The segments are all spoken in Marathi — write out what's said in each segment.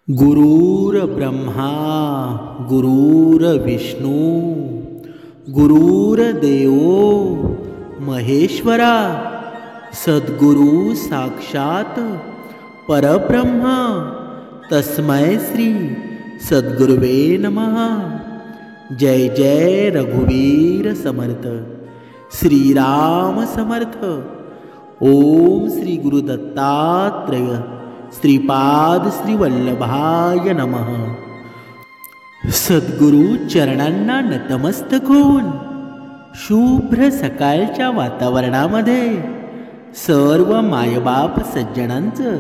गुरुर्ब्रह्मा गुरुर्विष्णू गुरुर्देवो महेश्वरा सद्गुरु साक्षात परब्रह्म तस्मै श्री सद्गुरुवे नमः। जय जय रघुवीर समर्थ श्रीराम समर्थ। ओम श्री गुरु दत्तात्रेय श्रीपाद श्री वल्लभाय नमः। सद्गुरु चरणांना नतमस्तक होऊन शुभ्र सकाळच्या वातावरणामध्ये सर्व मायबाप सज्जनांचं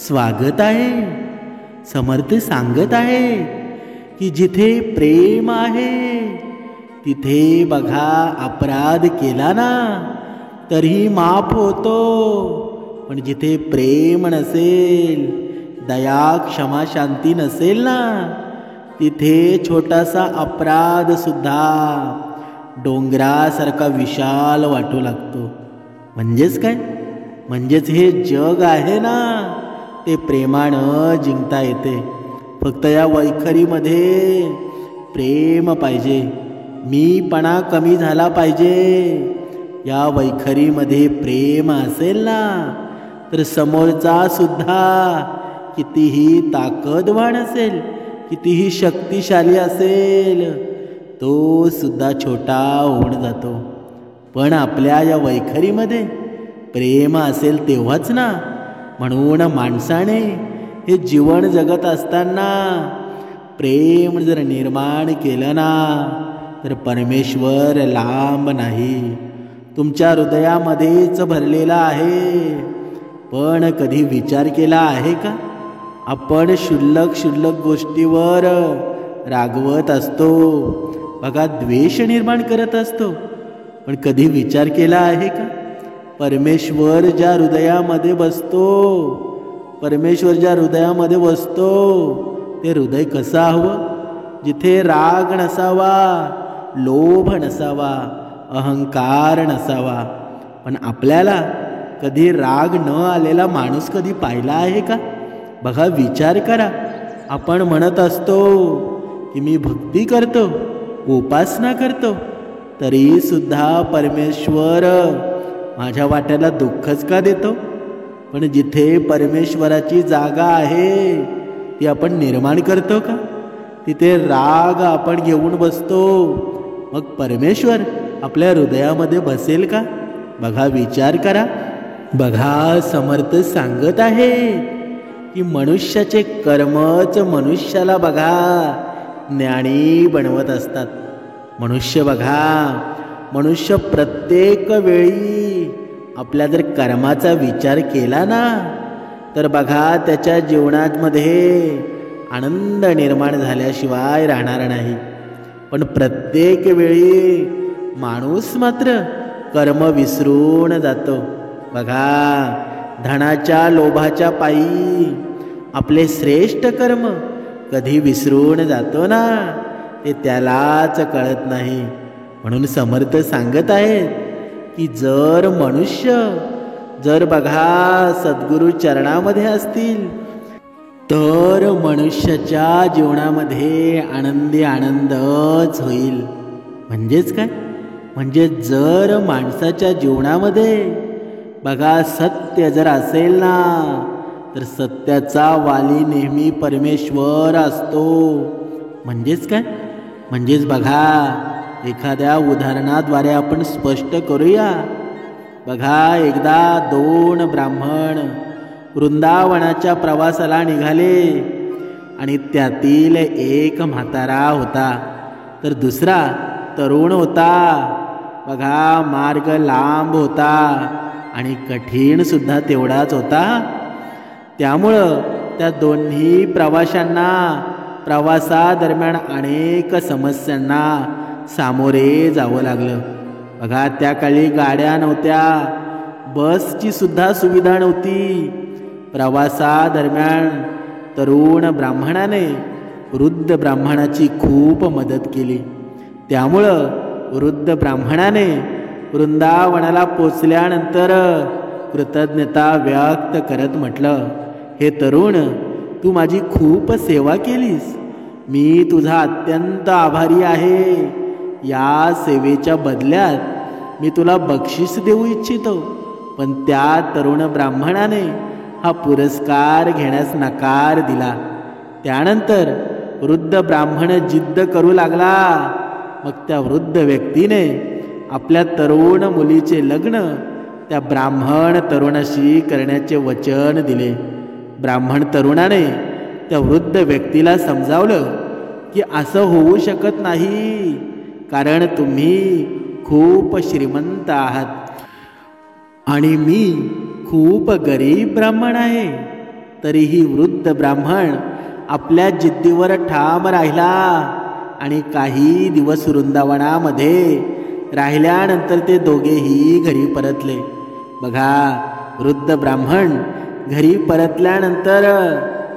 स्वागत आहे। समर्थ सांगत आहे की जिथे प्रेम आहे तिथे बघा अपराध केला ना तरीही माफ होतो, पण जिथे प्रेम नसेल, दया क्षमा शांती नसेल ना, तिथे छोटासा अपराध सुद्धा डोंगरासारखा विशाल वाटू लागतो। म्हणजेच काय? म्हणजेच हे जग आहे ना ते प्रेमानं जिंकता येते। फक्त या वैखरीमध्ये प्रेम पाहिजे, मीपणा कमी झाला पाहिजे। या वैखरीमध्ये प्रेम असेल ना तर समोरचा सुद्धा कितीही ताकदवान असेल, कितीही शक्तिशाली असेल, तो सुद्धा छोटा होऊन जातो। पण आपल्या या वैखरीमध्ये प्रेम असेल तेव्हाच ना। म्हणून माणसाने हे जीवन जगत असताना प्रेम जर निर्माण केलं ना तर परमेश्वर लांब नाही, तुमच्या हृदयामध्येच भरलेला आहे। पण कधी विचार केला आहे का? आपण क्षुल्लक गोष्टीवर रागवत असतो, बघा द्वेष निर्माण करत असतो। पण कधी विचार केला आहे का? परमेश्वर ज्या हृदयामध्ये बसतो, परमेश्वर ज्या हृदयामध्ये बसतो ते हृदय कसं हवं? जिथे राग नसावा, लोभ नसावा, अहंकार नसावा। पण आपल्याला कधी राग न आलेला माणूस कधी पाहिला आहे का? बघा विचार करा। आपण म्हणत असतो की मी भक्ती करतो, उपासना करतो, तरी सुद्धा परमेश्वर माझ्या वाट्याला दुःखच का देतो? पण जिथे परमेश्वराची जागा आहे ती आपण निर्माण करतो का? तिथे राग आपण घेऊन बसतो, मग परमेश्वर आपल्या हृदयामध्ये बसेल का? बघा विचार करा। बघा समर्थ सांगत आहे की मनुष्याचे कर्मच मनुष्याला बघा ज्ञानी बनवत असतात। मनुष्य बघा, मनुष्य प्रत्येक वेळी आपल्या जर कर्माचा विचार केला ना तर बघा त्याच्या जीवनामध्ये आनंद निर्माण झाल्याशिवाय राहणार नाही। पण प्रत्येक वेळी माणूस मात्र कर्म विसरून जातो। बघा धनाच्या लोभाच्या पायी आपले श्रेष्ठ कर्म कधी विसरून जातो ना ते त्यालाच कळत नाही। म्हणून समर्थ सांगत आहेत की जर मनुष्य जर बघा सद्गुरु चरणामध्ये असतील तर मनुष्याच्या जीवनामध्ये आनंदी आनंदच होईल। म्हणजेच काय? म्हणजे जर माणसाच्या जीवनामध्ये बघा सत्य जर असेल ना तर सत्याचा वाली नेहमी परमेश्वर असतो। म्हणजेच काय? म्हणजेच बघा एखाद्या उदाहरणाद्वारे आपण स्पष्ट करूया। बघा एकदा दोन ब्राह्मण वृंदावनाच्या प्रवासाला निघाले आणि त्यातील एक म्हातारा होता तर दुसरा तरुण होता। बघा मार्ग लांब होता आणि कठीण सुद्धा तेवढाच होता। त्यामुळं त्या दोन्ही प्रवाशांना प्रवासादरम्यान अनेक समस्यांना सामोरे जावं लागलं। बघा त्या काळी गाड्या नव्हत्या, बसची सुद्धा सुविधा नव्हती। प्रवासादरम्यान तरुण ब्राह्मणाने वृद्ध ब्राह्मणाची खूप मदत केली। त्यामुळं वृद्ध ब्राह्मणाने वृंदावनाला पोचल्यानंतर कृतज्ञता व्यक्त करत म्हटलं, हे तरुण तू माझी खूप सेवा केलीस. मी तुझा अत्यंत आभारी आहे. या सेवेच्या बदल्यात मी तुला बक्षीस देऊ इच्छितो. पण त्या तरुण ब्राह्मणाने हा पुरस्कार घेण्यास नकार दिला. त्यानंतर वृद्ध ब्राह्मण जिद्द करू लागला. मग त्या वृद्ध व्यक्तीने आपल्या तरुण मुलीचे लग्न त्या ब्राह्मण तरुणाशी करण्याचे वचन दिले. ब्राह्मण तरुणाने त्या वृद्ध व्यक्तीला समजावलं की असं होऊ शकत नाही, कारण तुम्ही खूप श्रीमंत आहात आणि मी खूप गरीब ब्राह्मण आहे. तरीही वृद्ध ब्राह्मण आपल्या जिद्दीवर ठाम राहिला आणि काही दिवस वृंदावनामध्ये राहिल्यानंतर ते दोघेही घरी परतले. बघा, वृद्ध ब्राह्मण घरी परतल्यानंतर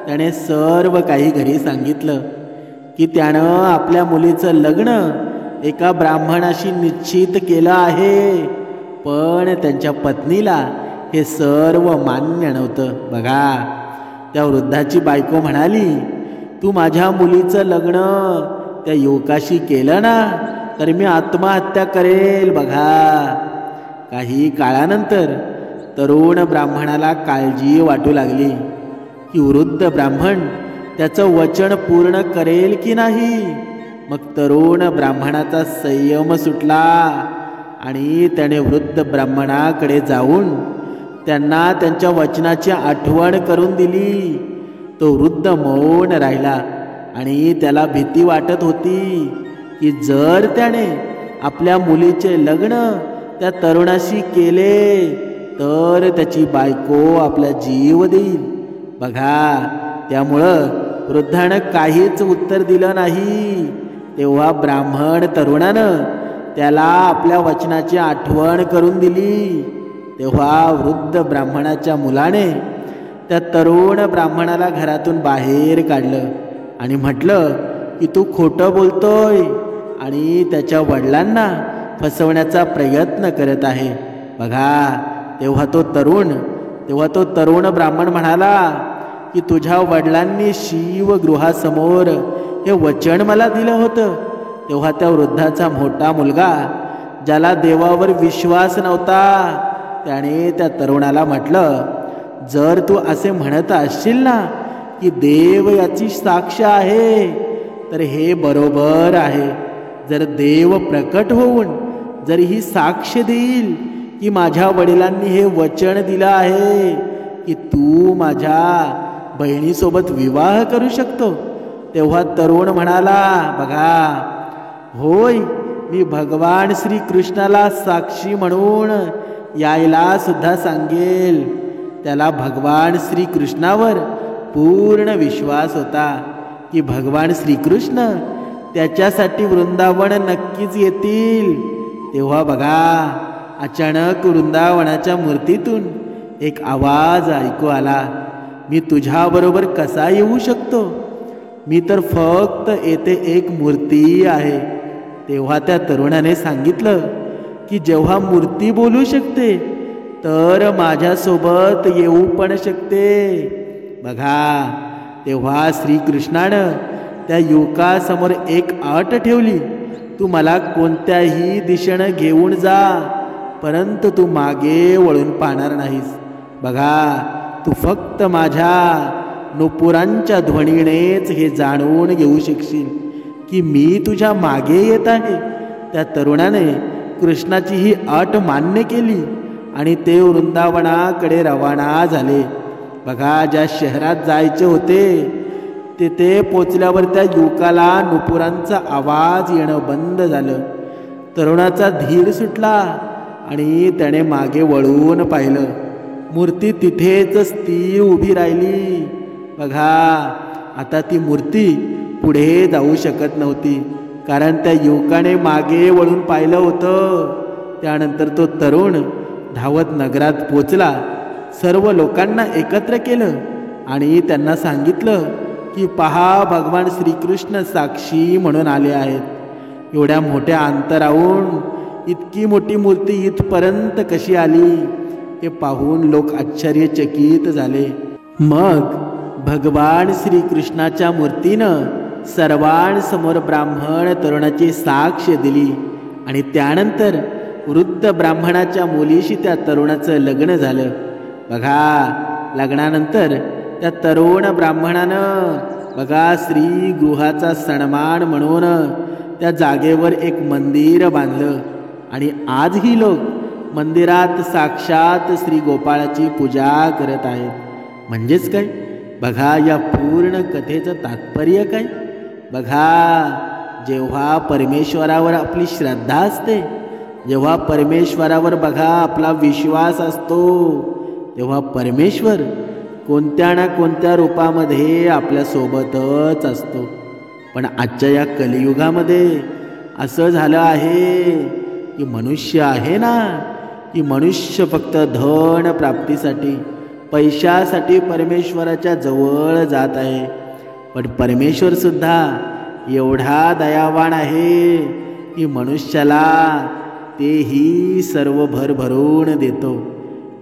त्याने सर्व काही घरी सांगितलं की त्यानं आपल्या मुलीचं लग्न एका ब्राह्मणाशी निश्चित केलं आहे. पण त्यांच्या पत्नीला हे सर्व मान्य नव्हतं. बघा, त्या वृद्धाची बायको म्हणाली, तू माझ्या मुलीचं लग्न त्या युवकाशी केलं ना तर मी आत्महत्या करेल. बघा, काही काळानंतर तरुण ब्राह्मणाला काळजी वाटू लागली की वृद्ध ब्राह्मण त्याचं वचन पूर्ण करेल की नाही. मग तरुण ब्राह्मणाचा संयम सुटला आणि त्याने वृद्ध ब्राह्मणाकडे जाऊन त्यांना त्यांच्या वचनाची आठवण करून दिली. तो वृद्ध मौन राहिला आणि त्याला भीती वाटत होती की जर त्याने आपल्या मुलीचे लग्न त्या तरुणाशी केले तर त्याची बायको आपला जीव देईल. बघा, त्यामुळं वृद्धानं काहीच उत्तर दिलं नाही. तेव्हा ब्राह्मण तरुणानं त्याला आपल्या वचनाची आठवण करून दिली. तेव्हा वृद्ध ब्राह्मणाच्या मुलाने त्या तरुण ब्राह्मणाला घरातून बाहेर काढलं आणि म्हटलं की तू खोटं बोलतोय आणि त्याच्या वडिलांना फसवण्याचा प्रयत्न करत आहे. बघा, तेव्हा तो तरुण ब्राह्मण म्हणाला की तुझ्या वडिलांनी शिवगृहासमोर हे वचन मला दिलं होतं. तेव्हा त्या वृद्धाचा मोठा मुलगा, ज्याला देवावर विश्वास नव्हता, त्याने त्या तरुणाला म्हटलं, जर तू असे म्हणत असशील ना की देव याची साक्ष आहे तर हे बरोबर आहे. जर देव प्रकट होऊन जर ही साक्ष देईल की माझ्या वडिलांनी हे वचन दिलं आहे की तू माझ्या बहिणीसोबत विवाह करू शकतो. तेव्हा तरुण म्हणाला, बघा, होय, मी भगवान श्रीकृष्णाला साक्षी म्हणून यायला सुद्धा सांगेल. त्याला भगवान श्रीकृष्णावर पूर्ण विश्वास होता की भगवान श्रीकृष्ण त्याच्यासाठी वृंदावन नक्कीच येतील. तेव्हा बघा, अचानक वृंदावनाच्या मूर्तीतून एक आवाज ऐकू आला, मी तुझ्याबरोबर कसा येऊ शकतो? मी तर फक्त येथे एक मूर्ती आहे. तेव्हा त्या तरुणाने सांगितलं की जेव्हा मूर्ती बोलू शकते तर माझ्यासोबत येऊ पण शकते. बघा, तेव्हा श्रीकृष्णानं त्या युवकासमोर एक अट ठेवली, तू मला कोणत्याही दिशेनं घेऊन जा, परंतु तू मागे वळून पाहणार नाहीस. बघा, तू फक्त माझ्या नुपुरांच्या ध्वनीनेच हे जाणून घेऊ शकशील की मी तुझ्या मागे येत आहे. त्या तरुणाने कृष्णाची ही अट मान्य केली आणि ते वृंदावनाकडे रवाना झाले. बघा, ज्या शहरात जायचे होते तिथे पोचल्यावर त्या युवकाला नुपुरांचा आवाज येणं बंद झालं. तरुणाचा धीर सुटला आणि त्याने मागे वळून पाहिलं. मूर्ती तिथेच स्थिर उभी राहिली. बघा, आता ती मूर्ती पुढे जाऊ शकत नव्हती, कारण त्या युवकाने मागे वळून पाहिलं होतं. त्यानंतर तो तरुण धावत नगरात पोचला. सर्व लोकांना एकत्र केलं आणि त्यांना सांगितलं की पहा, भगवान श्रीकृष्ण साक्षी म्हणून आले आहेत. एवढ्या मोठ्या अंतरावरून इतकी मोठी मूर्ती इथपर्यंत कशी आली हे पाहून लोक आश्चर्यचकित झाले. मग भगवान श्रीकृष्णाच्या मूर्तीनं सर्वांसमोर ब्राह्मण तरुणाची साक्ष दिली आणि त्यानंतर वृद्ध ब्राह्मणाच्या मुलीशी त्या तरुणाचं लग्न झालं. बघा, लग्नानंतर त्या तरुण ब्राह्मणानं बघा श्रीगृहाचा सन्मान म्हणून त्या जागेवर एक मंदिर बांधलं आणि आजही लोक मंदिरात साक्षात श्री गोपाळाची पूजा करत आहेत. म्हणजेच काय बघा, या पूर्ण कथेचं तात्पर्य काय बघा. जेव्हा परमेश्वरावर आपली श्रद्धा असते, जेव्हा परमेश्वरावर बघा आपला विश्वास असतो, तेव्हा परमेश्वर कोणत्या ना कोणत्या रूपामध्ये आपल्यासोबतच असतो. पण आजच्या या कलियुगामध्ये असं झालं आहे की मनुष्य आहे ना, की मनुष्य फक्त धन प्राप्तीसाठी, पैशासाठी परमेश्वराच्या जवळ जात आहे. पण परमेश्वर सुद्धा एवढा दयावान आहे की मनुष्याला तेही सर्व भरभरून देतो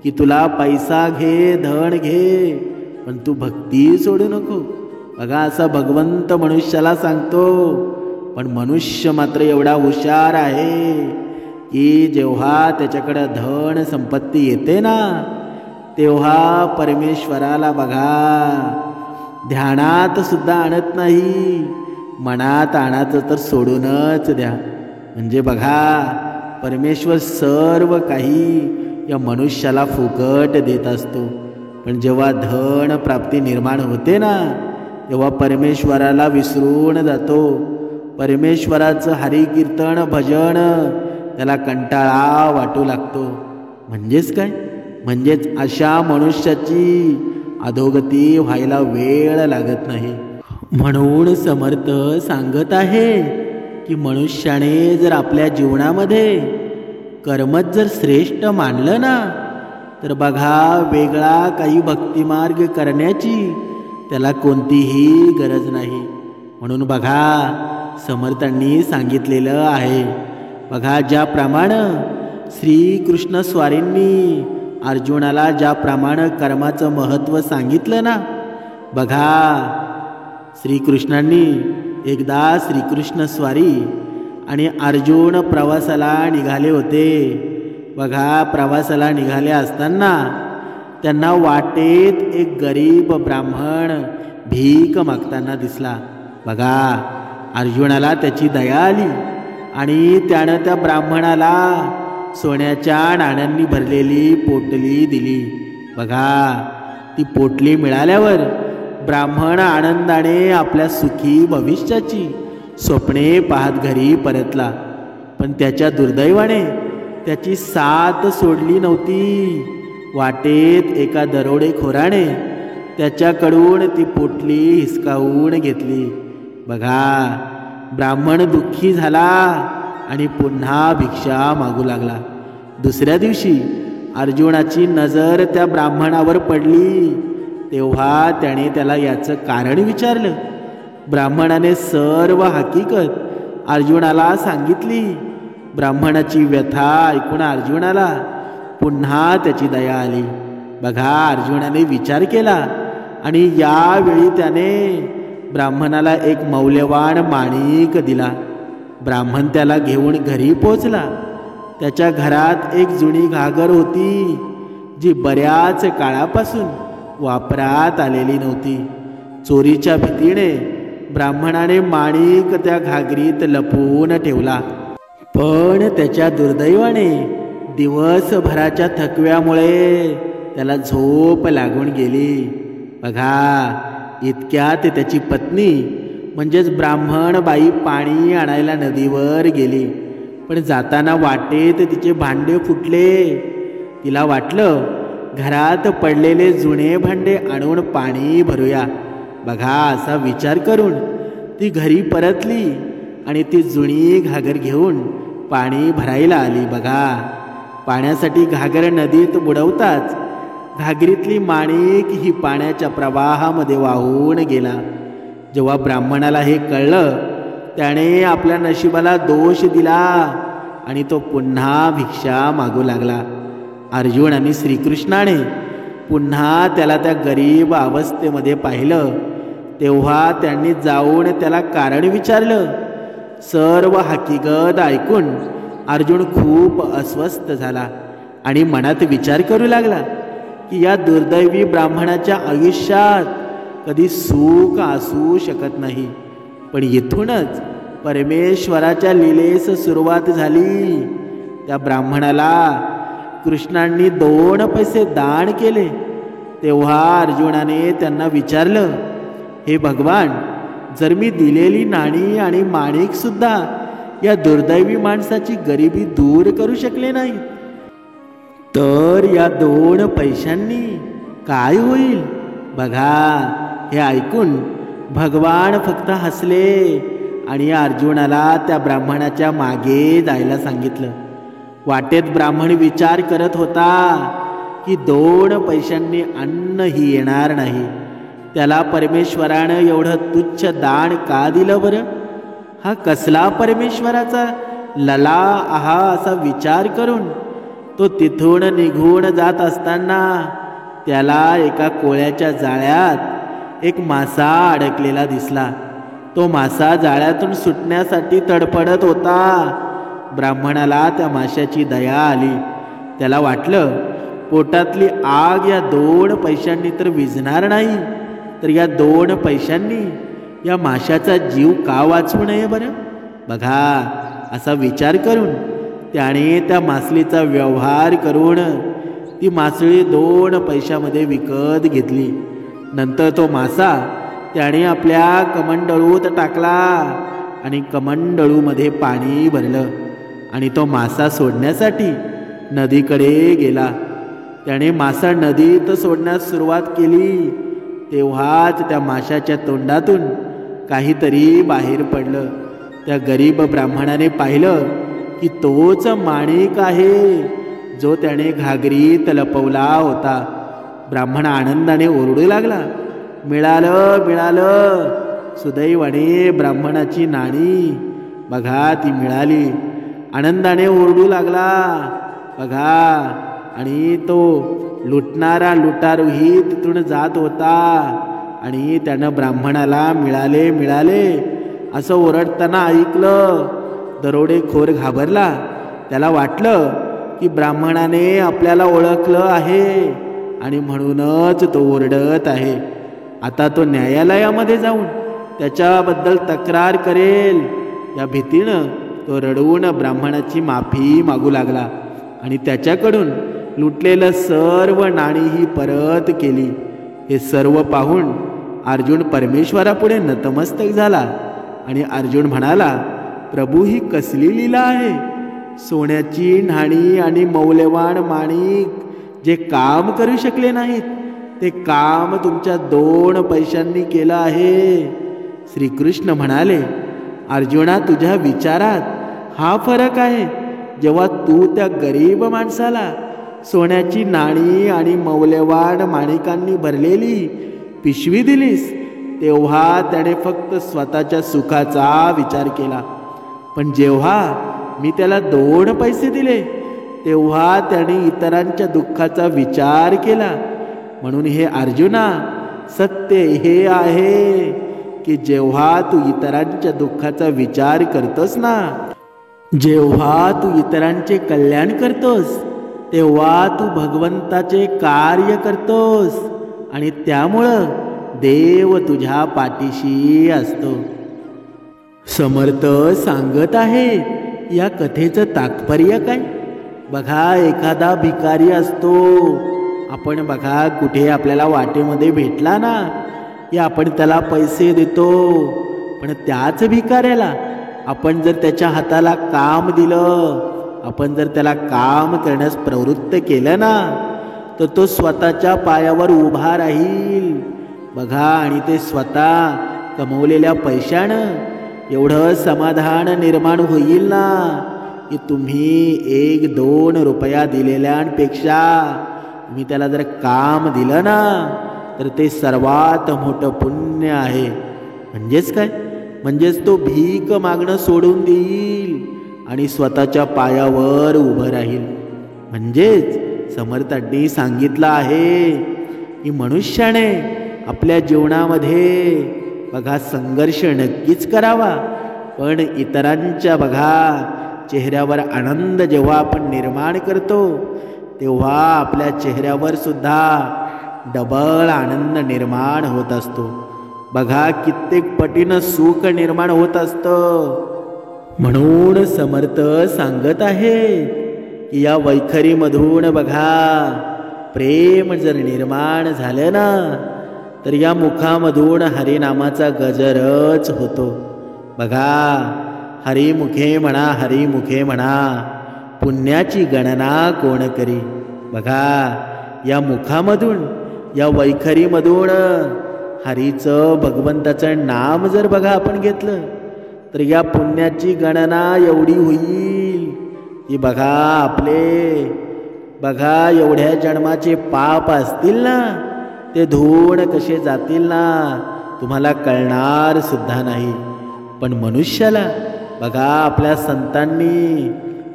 की तुला पैसा घे, धन घे, पण तू भक्ती सोडू नको. बघा, असा भगवंत मनुष्याला सांगतो. पण मनुष्य मात्र एवढा हुशार आहे की जेव्हा त्याच्याकडं धन संपत्ती येते ना, तेव्हा परमेश्वराला बघा ध्यानात सुद्धा आणत नाही, मनात आणायचं तर सोडूनच द्या. म्हणजे बघा, परमेश्वर सर्व काही या मनुष्याला फुकट देत असतो. पण जेव्हा धन प्राप्ती निर्माण होते ना, तेव्हा परमेश्वराला विसरून जातो. परमेश्वराचं हरिकीर्तन भजन त्याला कंटाळा वाटू लागतो. म्हणजेच काय, म्हणजेच अशा मनुष्याची अधोगती व्हायला वेळ लागत नाही. म्हणून समर्थ सांगत आहे की मनुष्याने जर आपल्या जीवनामध्ये कर्मच जर श्रेष्ठ मानलं ना, तर बघा वेगळा काही भक्तिमार्ग करण्याची त्याला कोणतीही गरज नाही. म्हणून बघा समर्थांनी सांगितलेलं आहे. बघा, ज्याप्रमाणे श्रीकृष्ण स्वारींनी अर्जुनाला ज्याप्रमाणे कर्माचं महत्त्व सांगितलं ना, बघा श्रीकृष्णांनी एकदा श्रीकृष्ण स्वारी आणि अर्जुन प्रवासाला निघाले होते. बघा, प्रवासाला निघाले असताना त्यांना वाटेत एक गरीब ब्राह्मण भीक मागताना दिसला. बघा, अर्जुनाला त्याची दया आली आणि त्यानं त्या ब्राह्मणाला सोन्याच्या नाण्यांनी भरलेली पोटली दिली. बघा, ती पोटली मिळाल्यावर ब्राह्मण आनंदाने आपल्या सुखी भविष्याची स्वप्ने पाहत घरी परतला. पण त्याच्या दुर्दैवाने त्याची साथ सोडली नव्हती. वाटेत एका दरोडेखोराने त्याच्याकडून ती पोटली हिसकावून घेतली. बघा, ब्राह्मण दुःखी झाला आणि पुन्हा भिक्षा मागू लागला. दुसऱ्या दिवशी अर्जुनाची नजर त्या ब्राह्मणावर पडली. तेव्हा त्याने त्याला याचं कारण विचारलं. ब्राह्मणाने सर्व हकीकत अर्जुनाला सांगितली. ब्राह्मणाची व्यथा ऐकून अर्जुनाला पुन्हा त्याची दया आली. बघा, अर्जुनाने विचार केला आणि यावेळी त्याने ब्राह्मणाला एक मौल्यवान माणिक दिला. ब्राह्मण त्याला घेऊन घरी पोचला. त्याच्या घरात एक जुनी घागर होती जी बऱ्याच काळापासून वापरात आलेली नव्हती. चोरीच्या भीतीने ब्राह्मणाने माणिक त्या घागरीत लपवून ठेवला. पण त्याच्या दुर्दैवाने दिवसभराच्या थकव्यामुळे त्याला झोप लागून गेली. बघा, इतक्यात त्याची पत्नी म्हणजेच ब्राह्मण बाई पाणी आणायला नदीवर गेली. पण जाताना वाटेत तिचे भांडे फुटले. तिला वाटलं घरात पडलेले जुने भांडे आणून पाणी भरूया. बघा, असा विचार करून ती घरी परतली आणि ती जुनी घागर घेऊन पाणी भरायला आली. बघा, पाण्यासाठी घागर नदीत बुडवताच घागरीतली माणिक ही पाण्याच्या प्रवाहामध्ये वाहून गेला. जेव्हा ब्राह्मणाला हे कळलं, त्याने आपल्या नशिबाला दोष दिला आणि तो पुन्हा भिक्षा मागू लागला. अर्जुन आणि श्रीकृष्णाने पुन्हा त्याला त्या गरीब अवस्थेमध्ये पाहिलं तेव्हा त्यांनी जाऊन त्याला कारण विचारलं. सर्व हकीकत ऐकून अर्जुन खूप अस्वस्थ झाला आणि मनात विचार करू लागला की या दुर्दैवी ब्राह्मणाच्या आयुष्यात कधी सुख असू शकत नाही. पण इथूनच परमेश्वराच्या लीलेस सुरुवात झाली. त्या ब्राह्मणाला कृष्णांनी 2 पैसे दान केले. तेव्हा अर्जुनाने त्यांना विचारलं, हे भगवान, जर मी दिलेली नाणी आणि माणिक सुद्धा या दुर्दैवी माणसाची गरिबी दूर करू शकले नाही, तर या 2 पैशांनी काय होईल? बघा, हे ऐकून भगवान फक्त हसले आणि अर्जुनाला त्या ब्राह्मणाच्या मागे जायला सांगितलं. वाटेत ब्राह्मण विचार करत होता की 2 पैशांनी अन्नही येणार नाही. त्याला परमेश्वरानं एवढं तुच्छ दान का दिलं बरं? हा कसला परमेश्वराचा लला आहा असा विचार करून तो तिथून निघून जात असताना त्याला एका कोळ्याच्या जाळ्यात एक मासा अडकलेला दिसला. तो मासा जाळ्यातून सुटण्यासाठी तडफडत होता. ब्राह्मणाला त्या माशाची दया आली. त्याला वाटलं, पोटातली आग या 2 पैशांनी तर विझणार नाही, तर या 2 पैशांनी या माशाचा जीव का वाचवू नये बरं? बघा, असा विचार करून त्याने त्या मासळीचा व्यवहार करून ती मासळी 2 पैशामध्ये विकत घेतली. नंतर तो मासा त्याने आपल्या कमंडळूत टाकला आणि कमंडळूमध्ये पाणी भरलं आणि तो मासा सोडण्यासाठी नदीकडे गेला. त्याने मासा नदीत सोडण्यास सुरुवात केली. तेव्हाच त्या माशाच्या तोंडातून काहीतरी बाहेर पडलं. त्या गरीब ब्राह्मणाने पाहिलं की तोच माणिक आहे जो त्याने घागरीत लपवला होता. ब्राह्मण आनंदाने ओरडू लागला, मिळालं मिळालं. सुदैवाने ब्राह्मणाची नाणी बघा ती मिळाली. आनंदाने ओरडू लागला, बघा. आणि तो लुटणारा लुटारूही तिथून जात होता आणि त्यानं ब्राह्मणाला मिळाले मिळाले असं ओरडताना ऐकलं. दरोडेखोर घाबरला. त्याला वाटलं की ब्राह्मणाने आपल्याला ओळखलं आहे आणि म्हणूनच तो ओरडत आहे. आता तो न्यायालयामध्ये जाऊन त्याच्याबद्दल तक्रार करेल या भीतीनं तो रडून ब्राह्मणाची माफी मागू लागला आणि त्याच्याकडून लुटलेलं सर्व नाणीही परत केली. हे सर्व पाहून अर्जुन परमेश्वरापुढे नतमस्तक झाला आणि अर्जुन म्हणाला, प्रभू, ही कसली लीला आहे? सोन्याची नाणी आणि मौल्यवान माणिक जे काम करू शकले नाहीत ते काम तुमच्या 2 पैशांनी केलं आहे. श्रीकृष्ण म्हणाले, अर्जुना, तुझ्या विचारात हा फरक आहे. जेव्हा तू त्या गरीब माणसाला सोन्याची नाणी आणि मौल्यवान माणिकांनी भरलेली पिशवी दिलीस तेव्हा त्याने फक्त स्वतःच्या सुखाचा विचार केला. पण जेव्हा मी त्याला 2 पैसे दिले तेव्हा त्याने इतरांच्या दुःखाचा विचार केला. म्हणून हे अर्जुना, सत्य हे आहे की जेव्हा तू इतरांच्या दुःखाचा विचार करतोस ना, जेव्हा तू इतरांचे कल्याण करतोस तेव्हा तू भगवंताचे कार्य करतोस आणि त्यामुळं देव तुझ्या पाठीशी असतो. समर्थ सांगत आहे, या कथेचं तात्पर्य काय? बघा, एखादा भिकारी असतो. आपण बघा, कुठे आपल्याला वाटेमध्ये भेटला ना की आपण त्याला पैसे देतो. पण त्याच भिकाऱ्याला आपण जर त्याच्या हाताला काम दिलं, आपण जर त्याला काम करण्यास प्रवृत्त केलं ना, तर तो स्वतःच्या पायावर उभा राहील. बघा, आणि ते स्वतः कमवलेल्या पैशानं एवढं समाधान निर्माण होईल ना की तुम्ही 1-2 रुपया दिलेल्यांपेक्षा तुम्ही त्याला जर काम दिलं ना तर ते सर्वात मोठं पुण्य आहे. म्हणजेच काय? म्हणजेच तो भीक मागणं सोडून देईल आणि स्वतःच्या पायावर उभं राहील. म्हणजेच समर्थांनी सांगितलं आहे की मनुष्याने आपल्या जीवनामध्ये बघा संघर्ष नक्कीच करावा, पण इतरांच्या बघा चेहऱ्यावर आनंद जेव्हा आपण निर्माण करतो तेव्हा आपल्या चेहऱ्यावर सुद्धा डबल आनंद निर्माण होत असतो. बघा कित्येक पटीनं सुख निर्माण होत असतं. म्हणून समर्थ सांगत आहेत की या वैखरीमधून बघा प्रेम जर निर्माण झालं ना तर या मुखामधून हरिनामाचा गजरच होतो. बघा हरिमुखे म्हणा, हरिमुखे म्हणा, पुण्याची गणना कोण करी. बघा या मुखामधून या वैखरीमधून हरीचं भगवंताचं नाम जर बघा आपण घेतलं तर या पुण्याची गणना एवढी होईल की बघा आपले बघा एवढ्या जन्माचे पाप असतील ना ते धुवून कसे जातील ना तुम्हाला कळणार सुद्धा नाही. पण मनुष्याला बघा आपल्या संतांनी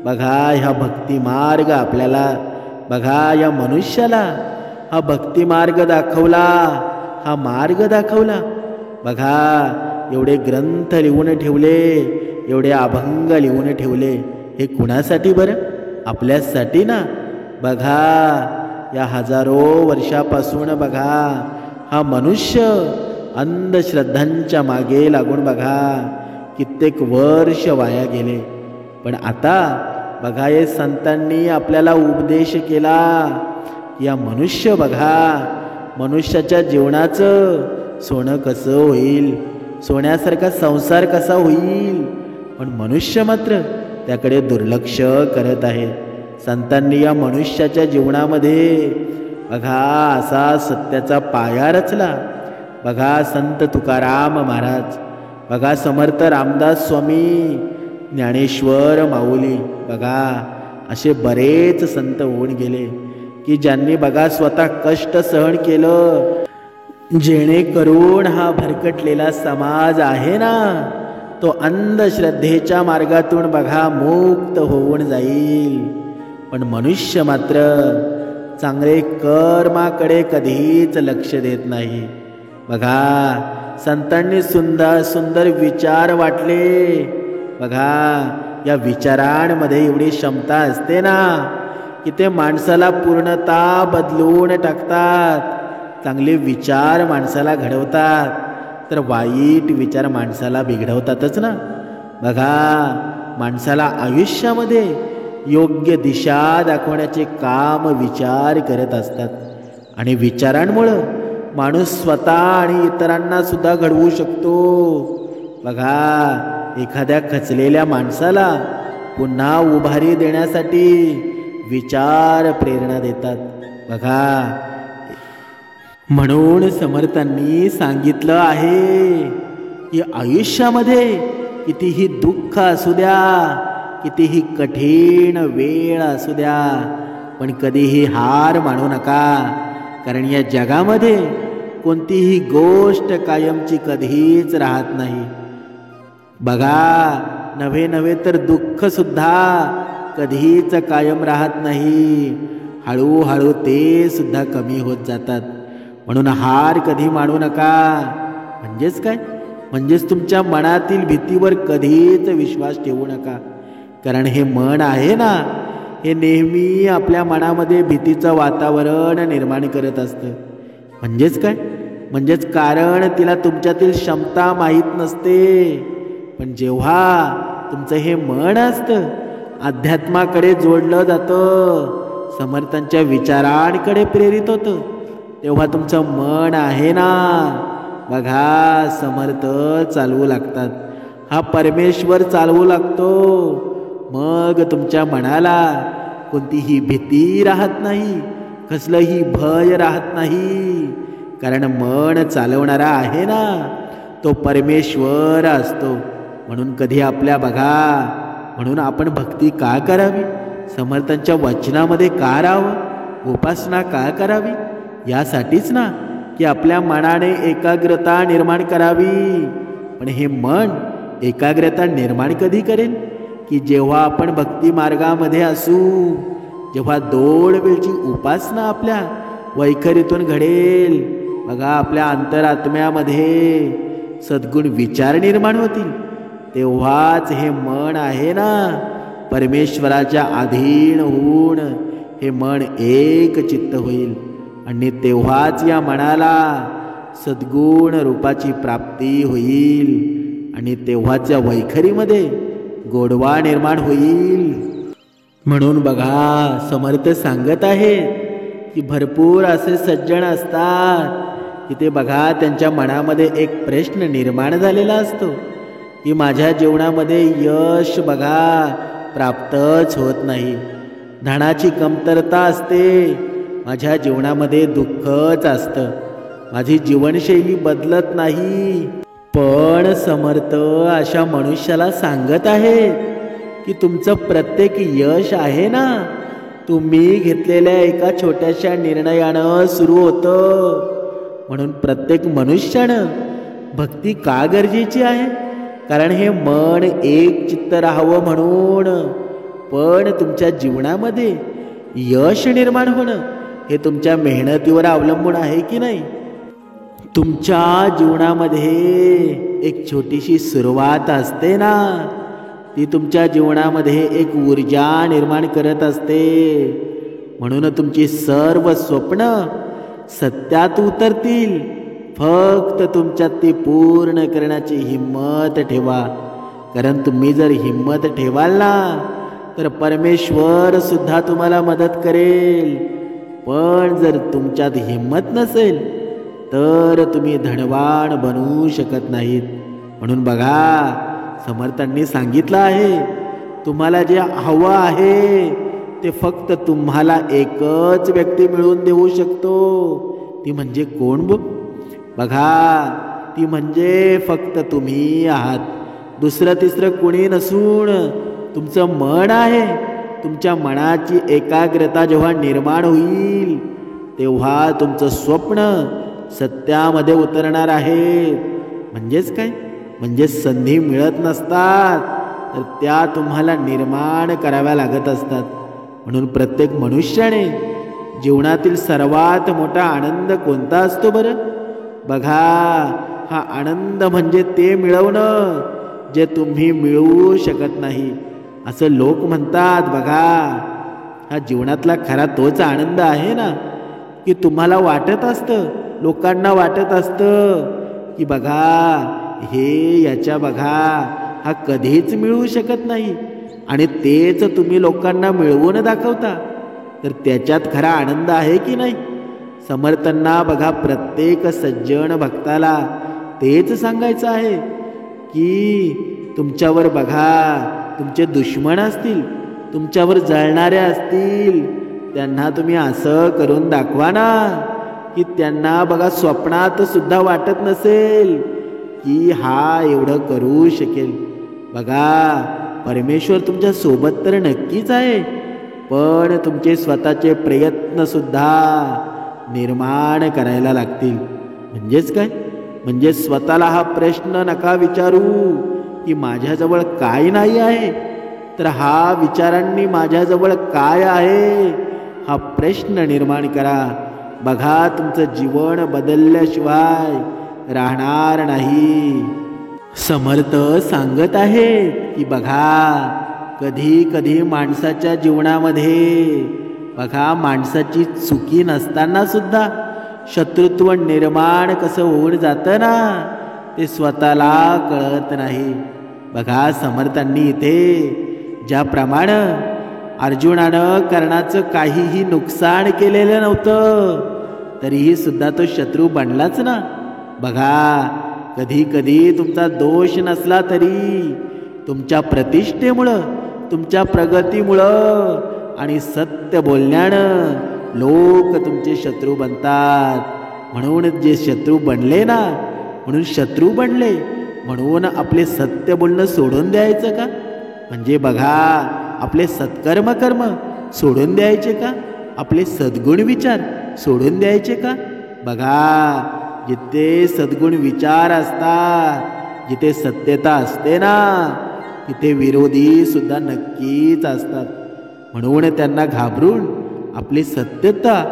बघा ह्या भक्तिमार्ग आपल्याला बघा या मनुष्याला हा भक्तिमार्ग दाखवला, हा मार्ग दाखवला. बघा एवढे ग्रंथ लिहून ठेवले, एवढे अभंग लिहून ठेवले, हे कुणासाठी बरं? आपल्यासाठी ना. बघा या हजारो वर्षापासून बघा हा मनुष्य अंधश्रद्धांच्या मागे लागून बघा कित्येक वर्ष वाया गेले. पण आता बघा हे संतांनी आपल्याला उपदेश केला की या मनुष्य बघा मनुष्याच्या जीवनाचं सोनं कसं होईल, सोन्यासारखा संसार कसा होईल, पण मनुष्य मात्र त्याकडे दुर्लक्ष करत आहे. संतांनी या मनुष्याच्या जीवनामध्ये बघा असा सत्याचा पाया रचला. बघा संत तुकाराम महाराज, बघा समर्थ रामदास स्वामी, ज्ञानेश्वर माऊली, बघा असे बरेच संत होऊन गेले की ज्यांनी बघा स्वतः कष्ट सहन केलं जेणेकरून हा भरकटलेला समाज आहे ना तो अंधश्रद्धेच्या मार्गातून बघा मुक्त होऊन जाईल. पण मनुष्य मात्र चांगले कर्माकडे कधीच लक्ष देत नाही. बघा संतांनी सुंदर सुंदर विचार वाटले. बघा या विचारांमध्ये एवढी क्षमता असते ना की ते माणसाला पूर्णतः बदलून टाकतात. चांगले विचार माणसाला घडवतात तर वाईट विचार माणसाला बिघडवतातच ना. बघा माणसाला आयुष्यामध्ये योग्य दिशा दाखवण्याचे काम विचार करत असतात आणि विचारांमुळं माणूस स्वतः आणि इतरांना सुद्धा घडवू शकतो. बघा एखाद्या खचलेल्या माणसाला पुन्हा उभारी देण्यासाठी विचार प्रेरणा देतात. बघा म्हणून समर्थांनी सांगितलं आहे की आयुष्यामध्ये कितीही दुःख असू द्या, कितीही कठीण वेळ असू द्या, पण कधीही हार मानू नका. कारण या जगामध्ये कोणतीही गोष्ट कायमची कधीच राहत नाही. बघा नव्हे नव्हे तर दुःख सुद्धा कधीच कायम राहत नाही. हळूहळू ते सुद्धा कमी होत जातात. म्हणून हार कधी मानू नका. म्हणजेच काय? म्हणजेच तुमच्या मनातील भीतीवर कधीच विश्वास ठेवू नका. कारण हे मन आहे ना हे नेहमी आपल्या मनामध्ये भीतीचं वातावरण निर्माण करत असतं. म्हणजेच काय? म्हणजेच कारण तिला तुमच्यातील क्षमता माहीत नसते. पण जेव्हा तुमचं हे मन असतं अध्यात्माकडे जोडलं जातं, समर्थांच्या विचारांकडे प्रेरित होतं, तेव्हा तुमचं मन आहे ना बघा समर्थ चालवू लागतात. हा परमेश्वर चालवू लागतो. मग तुमच्या मनाला कोणतीही भीती राहत नाही, कसलंही भय राहत नाही. कारण मन चालवणारा आहे ना तो परमेश्वर असतो. म्हणून कधी आपल्या बघा म्हणून आपण भक्ती का करावी, समर्थांच्या वचनामध्ये का राहावं, उपासना का करावी, यासाठीच ना की आपल्या मनाने एकाग्रता निर्माण करावी. पण हे मन एकाग्रता निर्माण कधी करेल की जेव्हा आपण भक्ती मार्गामध्ये असू, जेव्हा 2 वेळची उपासना आपल्या वैखरीतून घडेल. बघा, आपल्या अंतरात्म्यामध्ये सद्गुण विचार निर्माण होतील. तेव्हाच हे मन आहे ना, परमेश्वराच्या अधीन होऊन हे मन एक चित्त होईल. आणि तेव्हाच या मनाला सद्गुण रूपाची प्राप्ती होईल. आणि तेव्हाच या वैखरीमध्ये गोडवा निर्माण होईल. म्हणून बघा, समर्थ सांगत आहेत की भरपूर असे सज्जन असतात की ते बघा, त्यांच्या मनामध्ये एक प्रश्न निर्माण झालेला असतो की माझ्या जीवनामध्ये यश बघा प्राप्तच होत नाही, धनाची कमतरता असते, माझ्या जीवनामध्ये दुःखच असतं, माझी जीवनशैली बदलत नाही. पण समर्थ अशा मनुष्याला सांगत आहेत की तुमचं प्रत्येक यश आहे ना, तुम्ही घेतलेल्या एका छोट्याशा निर्णयानं सुरू होतं. म्हणून प्रत्येक मनुष्यानं भक्ती का गरजेची आहे? कारण हे मन एक चित्त राहावं म्हणून. पण तुमच्या जीवनामध्ये यश निर्माण होणं हे तुमच्या मेहनतीवर अवलंबून आहे की नाही? तुमच्या जीवनामध्ये एक छोटीशी सुरुवात असते ना, ती तुमच्या जीवनामध्ये एक ऊर्जा निर्माण करत असते. म्हणून तुमची सर्व स्वप्न सत्यात उतरतील. फक्त तुमच्यात ती पूर्ण करण्याची हिम्मत ठेवा. कारण तुम्ही जर हिम्मत ठेवाल ना, तर परमेश्वर सुद्धा तुम्हाला मदत करेल. पण जर तुमच्यात हिम्मत नसेल तर तुम्ही धनवान बनू शकत नाहीत. म्हणून बघा, समर्थांनी सांगितलं आहे, तुम्हाला जे हवं आहे ते फक्त तुम्हाला एकच व्यक्ती मिळवून देऊ शकतो. ती म्हणजे कोण? बघा, ती म्हणजे फक्त तुम्ही आहात. दुसरं तिसरं कोणी नसून तुमचं मन आहे. तुमच्या मनाची एकाग्रता जेव्हा निर्माण होईल तेव्हा तुमचं स्वप्न सत्यामध्ये उतरणार आहे. म्हणजेच काय? म्हणजे संधी मिळत नसतात, तर त्या तुम्हाला निर्माण कराव्या लागत असतात. म्हणून प्रत्येक मनुष्याने जीवनातील सर्वात मोठा आनंद कोणता असतो बरं? बघा, हा आनंद म्हणजे ते मिळवणं जे तुम्ही मिळवू शकत नाही असं लोक म्हणतात. बघा, हा जीवनातला खरा तोच आनंद आहे ना, की तुम्हाला वाटत असतं, लोकांना वाटत असतं की बघा हे याच्या बघा हा कधीच मिळवू शकत नाही, आणि तेच तुम्ही लोकांना मिळवून दाखवता, तर त्याच्यात खरा आनंद आहे की नाही? समर्थांना बघा, प्रत्येक सज्जन भक्ताला तेच सांगायचं आहे की तुमच्यावर बघा तुमचे दुश्मन असतील, तुमच्यावर जळणारे असतील, त्यांना तुम्ही असं करून दाखवा ना की त्यांना बघा स्वप्नात सुद्धा वाटत नसेल की हा एवढं करू शकेल. बघा, परमेश्वर तुमच्या सोबत तर नक्कीच आहे, पण तुमचे स्वतःचे प्रयत्न सुद्धा निर्माण करायला लागतील. म्हणजेच काय? म्हणजे स्वतःला हा प्रश्न नका विचारू की माझ्याजवळ काय नाही आहे, तर हा विचारांनी माझ्याजवळ काय आहे हा प्रश्न निर्माण करा. बघा, तुमचं जीवन बदलल्याशिवाय राहणार नाही. समर्थ सांगत आहेत की बघा, कधी कधी माणसाच्या जीवनामध्ये बघा माणसाची चुकी नसताना सुद्धा शत्रुत्व निर्माण कसं होऊन जातं ना, ते स्वतःला कळत नाही. बघा, समर्थांनी इथे ज्याप्रमाणे अर्जुनानं कर्णाचं काहीही नुकसान केलेलं नव्हतं, तरीही सुद्धा तो शत्रू बनलाच ना. बघा, कधी कधी तुमचा दोष नसला तरी तुमच्या प्रतिष्ठेमुळं, तुमच्या प्रगतीमुळं आणि सत्य बोलण्यानं लोक तुमचे शत्रू बनतात. म्हणून जे शत्रू बनले ना, म्हणून शत्रू बनले म्हणून आपले सत्य बोलणं सोडून द्यायचं का? म्हणजे बघा, आपले सत्कर्म कर्म सोडून द्यायचे का? आपले सद्गुण विचार सोडून द्यायचे का? बघा, जिथे सद्गुण विचार असतात, जिथे सत्यता असते ना, तिथे विरोधी सुद्धा नक्कीच असतात. म्हणून त्यांना घाबरून आपली सत्यता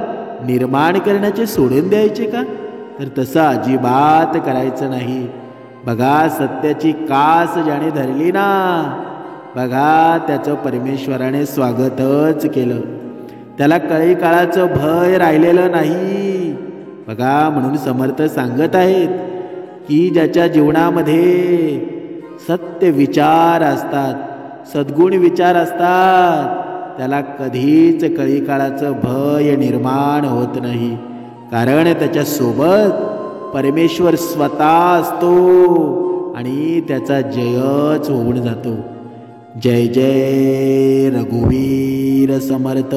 निर्माण करण्याचे सोडून द्यायचे का? तर तसं अजिबात करायचं नाही. बघा, सत्याची कास ज्याने धरली ना, बघा त्याचं परमेश्वराने स्वागतच केलं. त्याला कळी काळाचं भय राहिलेलं नाही. बघा, म्हणून समर्थ सांगत आहेत की ज्याच्या जीवनामध्ये सत्य विचार असतात, सद्गुण विचार असतात, त्याला कधीच कळी काळाचं भय निर्माण होत नाही. कारण त्याच्यासोबत परमेश्वर स्वतः असतो आणि त्याचा जयच होऊन जातो. जय जय रघुवीर समर्थ.